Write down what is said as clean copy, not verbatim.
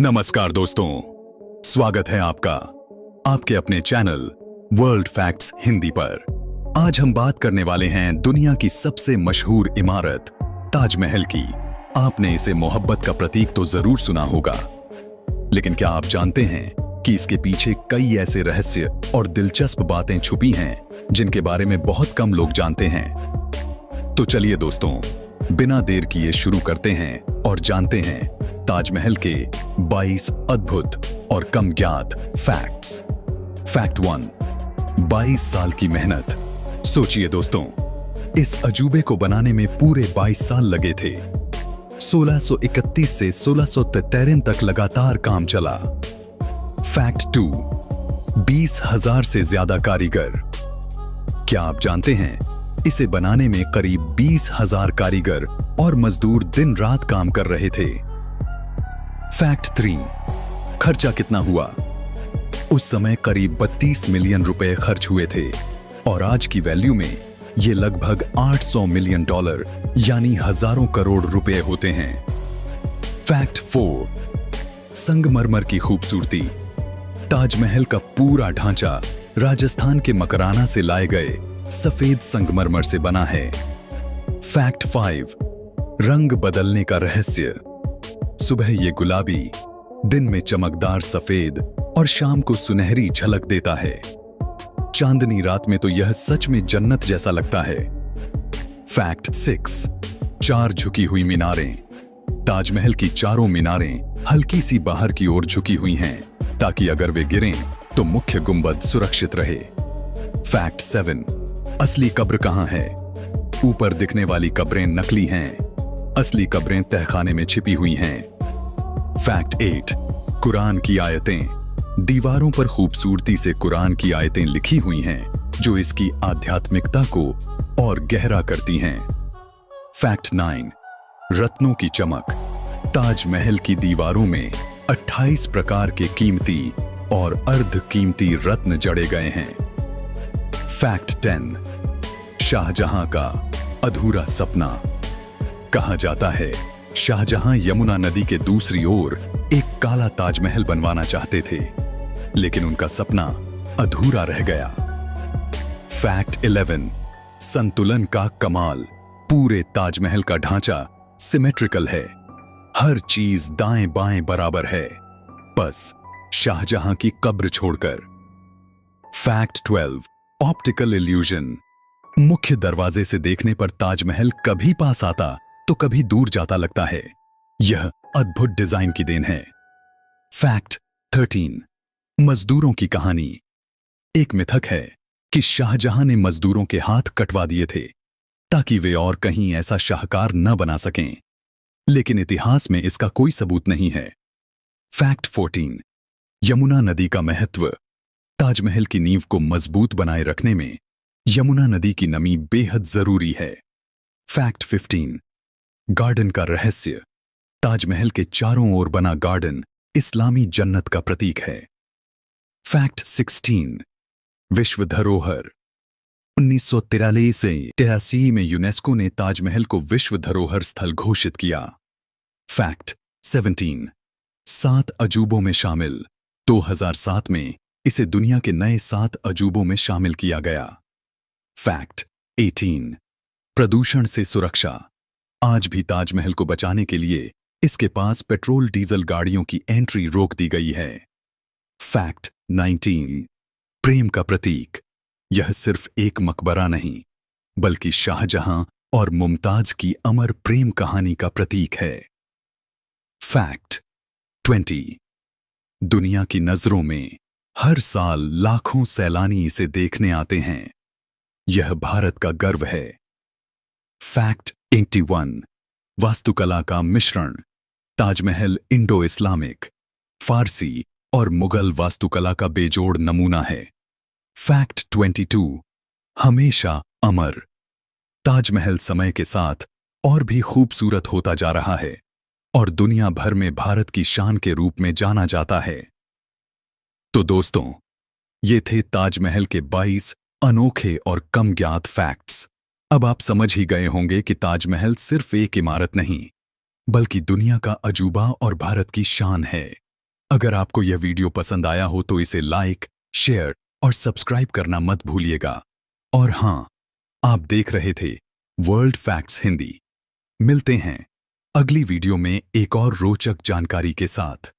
नमस्कार दोस्तों, स्वागत है आपका आपके अपने चैनल वर्ल्ड फैक्ट्स हिंदी पर। आज हम बात करने वाले हैं दुनिया की सबसे मशहूर इमारत ताजमहल की। आपने इसे मोहब्बत का प्रतीक तो जरूर सुना होगा, लेकिन क्या आप जानते हैं कि इसके पीछे कई ऐसे रहस्य और दिलचस्प बातें छुपी हैं जिनके बारे में बहुत कम लोग जानते हैं। तो चलिए दोस्तों, बिना देर किए शुरू करते हैं और जानते हैं ताजमहल के 22 अद्भुत और कम ज्ञात फैक्ट्स। फैक्ट 1, 22 साल की मेहनत। सोचिए दोस्तों, इस अजूबे को बनाने में पूरे 22 साल लगे थे। 1631 से 1673 तक लगातार काम चला। फैक्ट 2, 20,000 से ज्यादा कारीगर। क्या आप जानते हैं, इसे बनाने में करीब 20,000 कारीगर और मजदूर दिन रात काम कर रहे थे। फैक्ट 3, खर्चा कितना हुआ? उस समय करीब 32 मिलियन रुपए खर्च हुए थे और आज की वैल्यू में ये लगभग $800 मिलियन यानी हजारों करोड़ रुपए होते हैं। फैक्ट 4, संगमरमर की खूबसूरती। ताजमहल का पूरा ढांचा राजस्थान के मकराना से लाए गए सफेद संगमरमर से बना है। फैक्ट 5, रंग बदलने का रहस्य। सुबह ये गुलाबी, दिन में चमकदार सफेद और शाम को सुनहरी झलक देता है। चांदनी रात में तो यह सच में जन्नत जैसा लगता है। फैक्ट 6, 4 झुकी हुई मीनारें। ताजमहल की चारों मीनारें हल्की सी बाहर की ओर झुकी हुई हैं ताकि अगर वे गिरें तो मुख्य गुंबद सुरक्षित रहे। फैक्ट 7, असली कब्र कहां है? ऊपर दिखने वाली कब्रें नकली हैं, असली कब्रें तहखाने में छिपी हुई हैं। फैक्ट 8, कुरान की आयतें। दीवारों पर खूबसूरती से कुरान की आयतें लिखी हुई हैं जो इसकी आध्यात्मिकता को और गहरा करती हैं। फैक्ट 9, रत्नों की चमक। ताजमहल की दीवारों में 28 प्रकार के कीमती और अर्ध कीमती रत्न जड़े गए हैं। फैक्ट 10, शाहजहां का अधूरा सपना। कहा जाता है शाहजहां यमुना नदी के दूसरी ओर एक काला ताजमहल बनवाना चाहते थे, लेकिन उनका सपना अधूरा रह गया। फैक्ट 11, संतुलन का कमाल। पूरे ताजमहल का ढांचा सिमेट्रिकल है, हर चीज दाएं बाएं बराबर है, बस शाहजहां की कब्र छोड़कर। Fact 12, optical illusion. मुख्य दरवाजे से देखने पर ताजमहल कभी पास आता तो कभी दूर जाता लगता है। यह अद्भुत डिजाइन की देन है। फैक्ट 13, मजदूरों की कहानी। एक मिथक है कि शाहजहां ने मजदूरों के हाथ कटवा दिए थे ताकि वे और कहीं ऐसा शाहकार न बना सकें, लेकिन इतिहास में इसका कोई सबूत नहीं है। फैक्ट 14, यमुना नदी का महत्व। ताजमहल की नींव को मजबूत बनाए रखने में यमुना नदी की नमी बेहद जरूरी है। फैक्ट 15, गार्डन का रहस्य। ताजमहल के चारों ओर बना गार्डन इस्लामी जन्नत का प्रतीक है। फैक्ट 16, विश्व धरोहर। 1943 से 83 में यूनेस्को ने ताजमहल को विश्व धरोहर स्थल घोषित किया। फैक्ट 17, 7 अजूबों में शामिल। 2007 में इसे दुनिया के नए 7 अजूबों में शामिल किया गया। फैक्ट 18, प्रदूषण से सुरक्षा। आज भी ताजमहल को बचाने के लिए इसके पास पेट्रोल डीजल गाड़ियों की एंट्री रोक दी गई है। फैक्ट 19, प्रेम का प्रतीक। यह सिर्फ एक मकबरा नहीं, बल्कि शाहजहां और मुमताज की अमर प्रेम कहानी का प्रतीक है। फैक्ट 20, दुनिया की नजरों में हर साल लाखों सैलानी इसे देखने आते हैं। यह भारत का गर्व है। फैक्ट 81, वास्तुकला का मिश्रण। ताजमहल इंडो इस्लामिक, फारसी और मुगल वास्तुकला का बेजोड़ नमूना है। फैक्ट 22, हमेशा अमर। ताजमहल समय के साथ और भी खूबसूरत होता जा रहा है और दुनिया भर में भारत की शान के रूप में जाना जाता है। तो दोस्तों, ये थे ताजमहल के 22 अनोखे और कम ज्ञात फैक्ट्स। अब आप समझ ही गए होंगे कि ताजमहल सिर्फ एक इमारत नहीं, बल्कि दुनिया का अजूबा और भारत की शान है। अगर आपको यह वीडियो पसंद आया हो तो इसे लाइक, शेयर और सब्सक्राइब करना मत भूलिएगा। और हाँ, आप देख रहे थे वर्ल्ड फैक्ट्स हिंदी। मिलते हैं अगली वीडियो में एक और रोचक जानकारी के साथ।